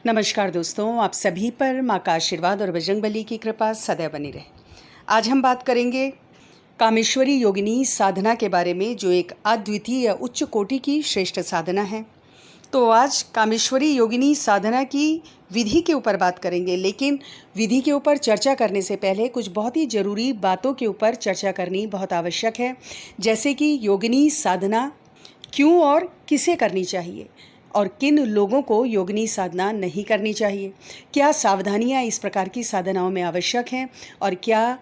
नमस्कार दोस्तों, आप सभी पर माँ का आशीर्वाद और बजरंगबली की कृपा सदैव बनी रहे। आज हम बात करेंगे कामेश्वरी योगिनी साधना के बारे में, जो एक अद्वितीय उच्च कोटि की श्रेष्ठ साधना है। तो आज कामेश्वरी योगिनी साधना की विधि के ऊपर बात करेंगे, लेकिन विधि के ऊपर चर्चा करने से पहले कुछ बहुत ही ज़रूरी बातों के ऊपर चर्चा करनी बहुत आवश्यक है। जैसे कि योगिनी साधना क्यों और किसे करनी चाहिए, और किन लोगों को योगिनी साधना नहीं करनी चाहिए, क्या सावधानियां इस प्रकार की साधनाओं में आवश्यक हैं, और क्या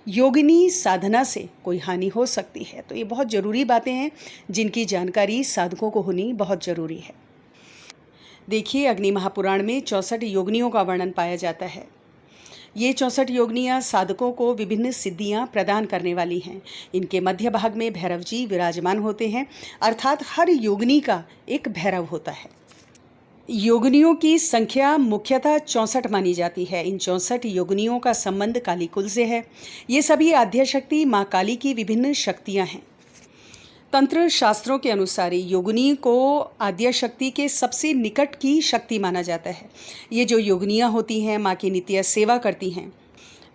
योगिनी साधना से कोई हानि हो सकती है। तो ये बहुत ज़रूरी बातें हैं जिनकी जानकारी साधकों को होनी बहुत ज़रूरी है। देखिए, अग्नि महापुराण में 64 योगिनियों का वर्णन पाया जाता है। ये 64 योगिनियाँ साधकों को विभिन्न सिद्धियाँ प्रदान करने वाली हैं। इनके मध्य भाग में भैरव जी विराजमान होते हैं, अर्थात हर योगिनी का एक भैरव होता है। योगिनियों की संख्या मुख्यतः 64 मानी जाती है। इन 64 योगिनियों का संबंध काली कुल से है। ये सभी आद्यशक्ति माँ काली की विभिन्न शक्तियाँ हैं। तंत्र शास्त्रों के अनुसार योगिनी को आद्यशक्ति के सबसे निकट की शक्ति माना जाता है। ये जो योगिनियाँ होती हैं माँ की नित्य सेवा करती हैं।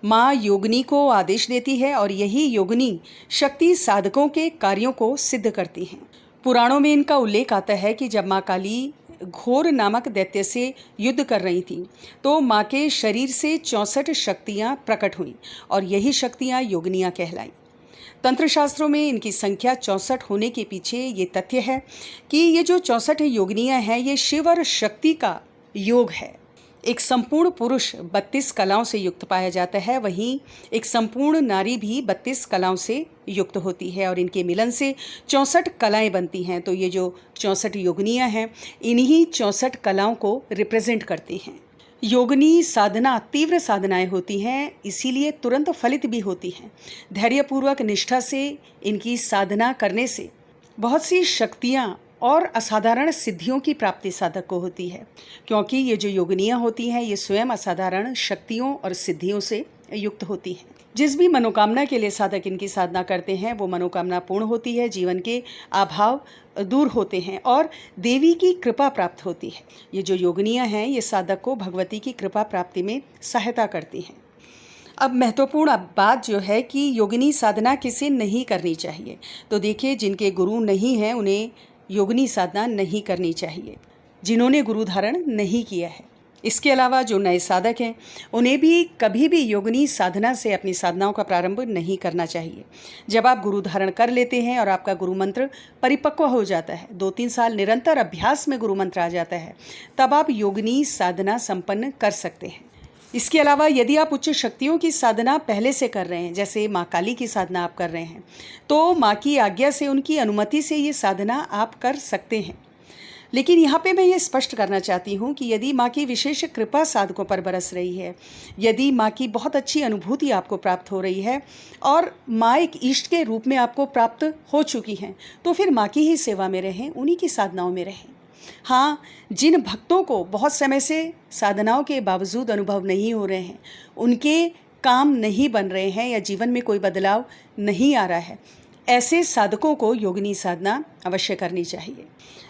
माँ योगिनी को आदेश देती है और यही योगिनी शक्ति साधकों के कार्यों को सिद्ध करती हैं। पुराणों में इनका उल्लेख आता है कि जब माँ काली घोर नामक दैत्य से युद्ध कर रही थीं, तो माँ के शरीर से 64 शक्तियाँ प्रकट हुईं और यही शक्तियाँ योगिनियाँ कहलाईं। तंत्र शास्त्रों में इनकी संख्या 64 होने के पीछे ये तथ्य है कि ये जो 64 योगिनियाँ हैं, ये शिव और शक्ति का योग है। एक संपूर्ण पुरुष 32 कलाओं से युक्त पाया जाता है, वहीं एक संपूर्ण नारी भी 32 कलाओं से युक्त होती है और इनके मिलन से 64 कलाएं बनती हैं। तो ये जो 64 योगिनियाँ हैं, इन्हीं 64 कलाओं को रिप्रेजेंट करती हैं। योगिनी साधना तीव्र साधनाएं होती हैं, इसीलिए तुरंत फलित भी होती हैं। धैर्यपूर्वक निष्ठा से इनकी साधना करने से बहुत सी शक्तियां और असाधारण सिद्धियों की प्राप्ति साधक को होती है, क्योंकि ये जो योगिनियाँ होती हैं ये स्वयं असाधारण शक्तियों और सिद्धियों से युक्त होती हैं। जिस भी मनोकामना के लिए साधक इनकी साधना करते हैं वो मनोकामना पूर्ण होती है, जीवन के अभाव दूर होते हैं और देवी की कृपा प्राप्त होती है। ये जो योगिनियाँ हैं ये साधक को भगवती की कृपा प्राप्ति में सहायता करती हैं। अब महत्वपूर्ण बात जो है कि योगिनी साधना किसे नहीं करनी चाहिए। तो देखिए, जिनके गुरु नहीं हैं उन्हें योगिनी साधना नहीं करनी चाहिए, जिन्होंने गुरु धारण नहीं किया है। इसके अलावा जो नए साधक हैं उन्हें भी कभी भी योगिनी साधना से अपनी साधनाओं का प्रारंभ नहीं करना चाहिए। जब आप गुरु धारण कर लेते हैं और आपका गुरु मंत्र परिपक्व हो जाता है, 2-3 साल निरंतर अभ्यास में गुरु मंत्र आ जाता है, तब आप योगिनी साधना संपन्न कर सकते हैं। इसके अलावा यदि आप उच्च शक्तियों की साधना पहले से कर रहे हैं, जैसे माँ काली की साधना आप कर रहे हैं, तो माँ की आज्ञा से, उनकी अनुमति से ये साधना आप कर सकते हैं। लेकिन यहाँ पे मैं ये स्पष्ट करना चाहती हूँ कि यदि माँ की विशेष कृपा साधकों पर बरस रही है, यदि माँ की बहुत अच्छी अनुभूति आपको प्राप्त हो रही है और माँ एक इष्ट के रूप में आपको प्राप्त हो चुकी हैं, तो फिर माँ की ही सेवा में रहें, उन्हीं की साधनाओं में रहें। हाँ, जिन भक्तों को बहुत समय से साधनाओं के बावजूद अनुभव नहीं हो रहे हैं, उनके काम नहीं बन रहे हैं या जीवन में कोई बदलाव नहीं आ रहा है, ऐसे साधकों को योगिनी साधना अवश्य करनी चाहिए।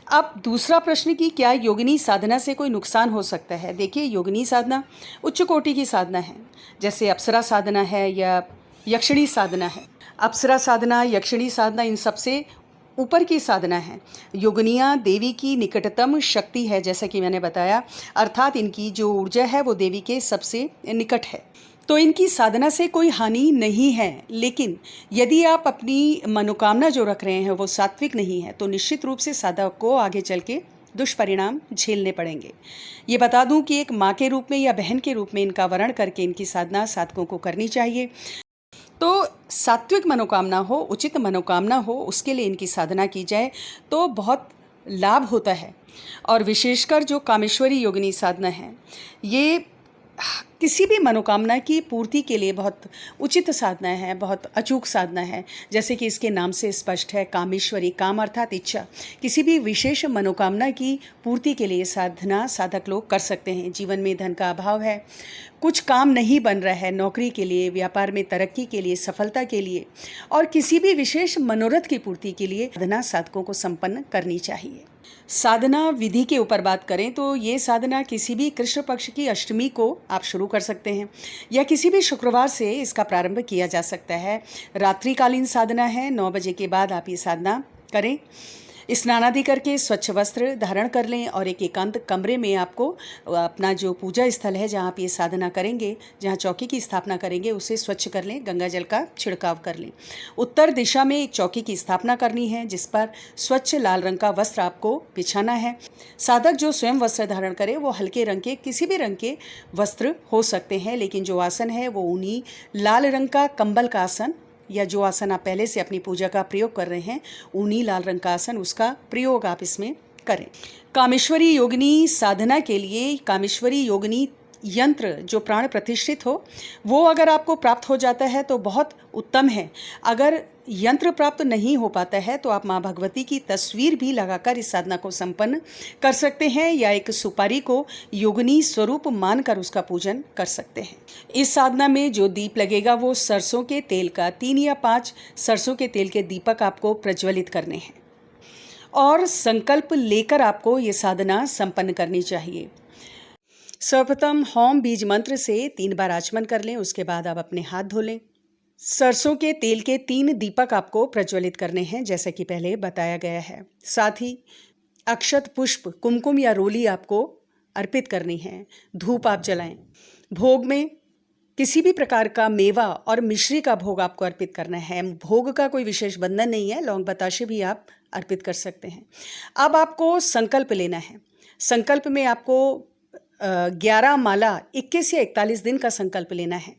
अब दूसरा प्रश्न कि क्या योगिनी साधना से कोई नुकसान हो सकता है। देखिए, योगिनी साधना उच्च कोटि की साधना है, जैसे अप्सरा साधना है या यक्षिणी साधना है। अप्सरा साधना, यक्षिणी साधना इन सबसे ऊपर की साधना है। योगिनियाँ देवी की निकटतम शक्ति है, जैसा कि मैंने बताया, अर्थात इनकी जो ऊर्जा है वो देवी के सबसे निकट है। तो इनकी साधना से कोई हानि नहीं है, लेकिन यदि आप अपनी मनोकामना जो रख रहे हैं वो सात्विक नहीं है, तो निश्चित रूप से साधक को आगे चल के दुष्परिणाम झेलने पड़ेंगे। ये बता दूं कि एक माँ के रूप में या बहन के रूप में इनका वर्ण करके इनकी साधना साधकों को करनी चाहिए। तो सात्विक मनोकामना हो, उचित मनोकामना हो, उसके लिए इनकी साधना की जाए तो बहुत लाभ होता है। और विशेषकर जो कामेश्वरी योगिनी साधना है, ये किसी भी मनोकामना की पूर्ति के लिए बहुत उचित साधना है, बहुत अचूक साधना है। जैसे कि इसके नाम से स्पष्ट है, कामेश्वरी, काम अर्थात इच्छा। किसी भी विशेष मनोकामना की पूर्ति के लिए साधना साधक लोग कर सकते हैं। जीवन में धन का अभाव है, कुछ काम नहीं बन रहा है, नौकरी के लिए, व्यापार में तरक्की के लिए, सफलता के लिए और किसी भी विशेष मनोरथ की पूर्ति के लिए साधना साधकों को संपन्न करनी चाहिए। साधना विधि के ऊपर बात करें तो ये साधना किसी भी कृष्ण पक्ष की अष्टमी को आप शुरू कर सकते हैं या किसी भी शुक्रवार से इसका प्रारंभ किया जा सकता है। रात्रिकालीन साधना है, 9 बजे के बाद आप ये साधना करें। स्नान आदि करके स्वच्छ वस्त्र धारण कर लें और एक एकांत कमरे में आपको अपना जो पूजा स्थल है जहाँ आप ये साधना करेंगे, जहाँ चौकी की स्थापना करेंगे, उसे स्वच्छ कर लें, गंगा जल का छिड़काव कर लें। उत्तर दिशा में एक चौकी की स्थापना करनी है जिस पर स्वच्छ लाल रंग का वस्त्र आपको बिछाना है। साधक जो स्वयं वस्त्र धारण करे वो हल्के रंग के, किसी भी रंग के वस्त्र हो सकते हैं, लेकिन जो आसन है वो ऊनी लाल रंग का कंबल का आसन या जो आसन आप पहले से अपनी पूजा का प्रयोग कर रहे हैं, ऊनी लाल रंग का आसन, उसका प्रयोग आप इसमें करें। कामेश्वरी योगिनी साधना के लिए कामेश्वरी योगिनी यंत्र जो प्राण प्रतिष्ठित हो वो अगर आपको प्राप्त हो जाता है तो बहुत उत्तम है। अगर यंत्र प्राप्त नहीं हो पाता है तो आप माँ भगवती की तस्वीर भी लगाकर इस साधना को संपन्न कर सकते हैं या एक सुपारी को योगिनी स्वरूप मानकर उसका पूजन कर सकते हैं। इस साधना में जो दीप लगेगा वो सरसों के तेल का 3 या 5 सरसों के तेल के दीपक आपको प्रज्वलित करने हैं और संकल्प लेकर आपको ये साधना संपन्न करनी चाहिए। सर्वप्रथम होम बीज मंत्र से 3 बार आचमन कर लें, उसके बाद आप अपने हाथ धो लें। सरसों के तेल के 3 दीपक आपको प्रज्वलित करने हैं जैसे कि पहले बताया गया है। साथ ही अक्षत पुष्प, कुमकुम या रोली आपको अर्पित करनी है। धूप आप जलाएं। भोग में किसी भी प्रकार का मेवा और मिश्री का भोग आपको अर्पित करना है। भोग का कोई विशेष बंधन नहीं है, लौंग बताशे भी आप अर्पित कर सकते हैं। अब आपको संकल्प लेना है। संकल्प में आपको 11 माला 21 या 41 दिन का संकल्प लेना है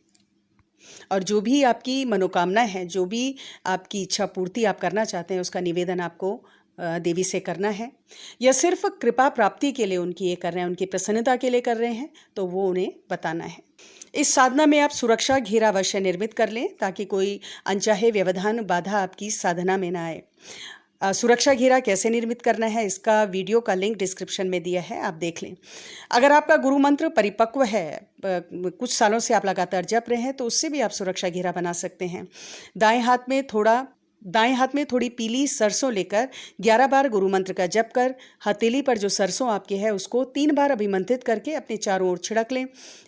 और जो भी आपकी मनोकामना है, जो भी आपकी इच्छा पूर्ति आप करना चाहते हैं, उसका निवेदन आपको देवी से करना है या सिर्फ कृपा प्राप्ति के लिए उनकी ये कर रहे हैं, उनकी प्रसन्नता के लिए कर रहे हैं, तो वो उन्हें बताना है। इस साधना में आप सुरक्षा घेरा अवश्य निर्मित कर लें ताकि कोई अनचाहे व्यवधान बाधा आपकी साधना में ना आए। सुरक्षा घेरा कैसे निर्मित करना है इसका वीडियो का लिंक डिस्क्रिप्शन में दिया है, आप देख लें। अगर आपका गुरु मंत्र परिपक्व है, कुछ सालों से आप लगातार जप रहे हैं, तो उससे भी आप सुरक्षा घेरा बना सकते हैं। दाएं हाथ में थोड़ी पीली सरसों लेकर 11 बार गुरु मंत्र का जप कर हथेली पर जो सरसों आपके है उसको 3 बार अभिमंत्रित करके अपने चारों ओर छिड़क लें।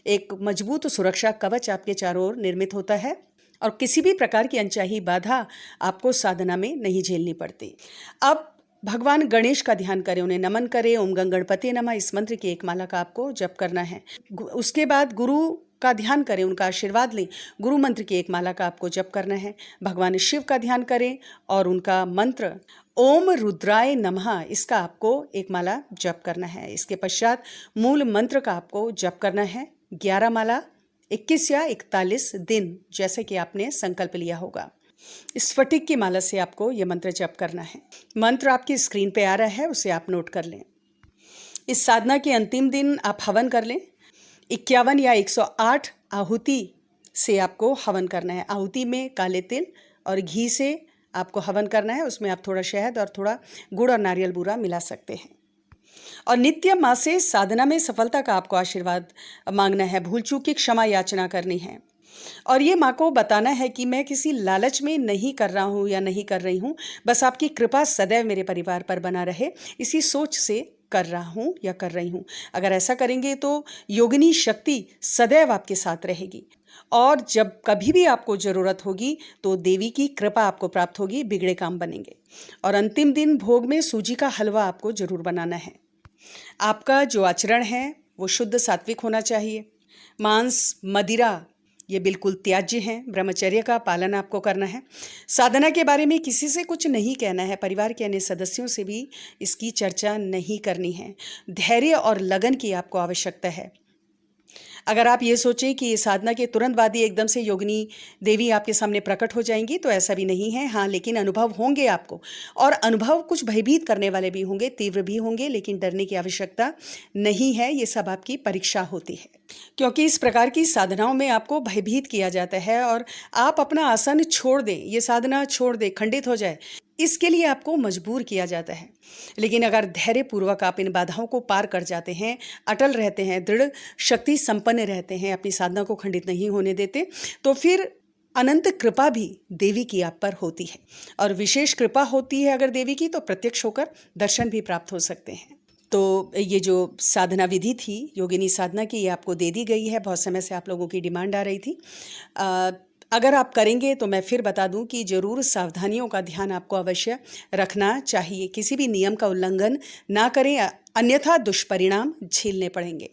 एक मजबूत सुरक्षा कवच आपके चारों ओर निर्मित होता है और किसी भी प्रकार की अनचाही बाधा आपको साधना में नहीं झेलनी पड़ती। अब भगवान गणेश का ध्यान करें, उन्हें नमन करें। ओम गं गणपति नमः इस मंत्र की एक माला का आपको जप करना है। उसके बाद गुरु का ध्यान करें, उनका आशीर्वाद लें। गुरु मंत्र की एक माला का आपको जप करना है। भगवान शिव का ध्यान करें और उनका मंत्र ओम रुद्राय नमः इसका आपको एक माला जप करना है। इसके पश्चात मूल मंत्र का आपको जप करना है 11 माला 21 या 41 दिन जैसे कि आपने संकल्प लिया होगा। स्फटिक की माला से आपको यह मंत्र जप करना है। मंत्र आपकी स्क्रीन पे आ रहा है, उसे आप नोट कर लें। इस साधना के अंतिम दिन आप हवन कर लें। 51 या 108 आहुति से आपको हवन करना है। आहुति में काले तिल और घी से आपको हवन करना है। उसमें आप थोड़ा शहद और थोड़ा गुड़ और नारियल बूरा मिला सकते हैं। और नित्य माँ से साधना में सफलता का आपको आशीर्वाद मांगना है। भूल चूक की क्षमा याचना करनी है और ये माँ को बताना है कि मैं किसी लालच में नहीं कर रहा हूँ या नहीं कर रही हूँ, बस आपकी कृपा सदैव मेरे परिवार पर बना रहे, इसी सोच से कर रहा हूँ या कर रही हूँ। अगर ऐसा करेंगे तो योगिनी शक्ति सदैव आपके साथ रहेगी और जब कभी भी आपको ज़रूरत होगी तो देवी की कृपा आपको प्राप्त होगी, बिगड़े काम बनेंगे। और अंतिम दिन भोग में सूजी का हलवा आपको ज़रूर बनाना है। आपका जो आचरण है वो शुद्ध सात्विक होना चाहिए। मांस, मदिरा ये बिल्कुल त्याज्य हैं। ब्रह्मचर्य का पालन आपको करना है। साधना के बारे में किसी से कुछ नहीं कहना है। परिवार के अन्य सदस्यों से भी इसकी चर्चा नहीं करनी है। धैर्य और लगन की आपको आवश्यकता है। अगर आप ये सोचें कि ये साधना के तुरंत बाद ही एकदम से योगिनी देवी आपके सामने प्रकट हो जाएंगी तो ऐसा भी नहीं है। हाँ, लेकिन अनुभव होंगे आपको और अनुभव कुछ भयभीत करने वाले भी होंगे, तीव्र भी होंगे, लेकिन डरने की आवश्यकता नहीं है। ये सब आपकी परीक्षा होती है क्योंकि इस प्रकार की साधनाओं में आपको भयभीत किया जाता है और आप अपना आसन छोड़ दें, ये साधना छोड़ दें, खंडित हो जाए, इसके लिए आपको मजबूर किया जाता है। लेकिन अगर धैर्यपूर्वक आप इन बाधाओं को पार कर जाते हैं, अटल रहते हैं, दृढ़ शक्ति संपन्न रहते हैं, अपनी साधना को खंडित नहीं होने देते, तो फिर अनंत कृपा भी देवी की आप पर होती है और विशेष कृपा होती है अगर देवी की तो प्रत्यक्ष होकर दर्शन भी प्राप्त हो सकते हैं। तो ये जो साधना विधि थी योगिनी साधना की, ये आपको दे दी गई है। बहुत समय से आप लोगों की डिमांड आ रही थी। अगर आप करेंगे तो मैं फिर बता दूं कि ज़रूर सावधानियों का ध्यान आपको अवश्य रखना चाहिए। किसी भी नियम का उल्लंघन ना करें, अन्यथा दुष्परिणाम झेलने पड़ेंगे।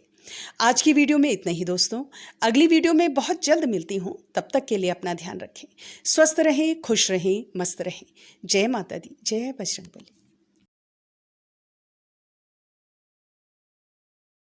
आज की वीडियो में इतना ही दोस्तों। अगली वीडियो में बहुत जल्द मिलती हूँ। तब तक के लिए अपना ध्यान रखें, स्वस्थ रहें, खुश रहें, मस्त रहें। जय माता दी, जय बजरंगबली।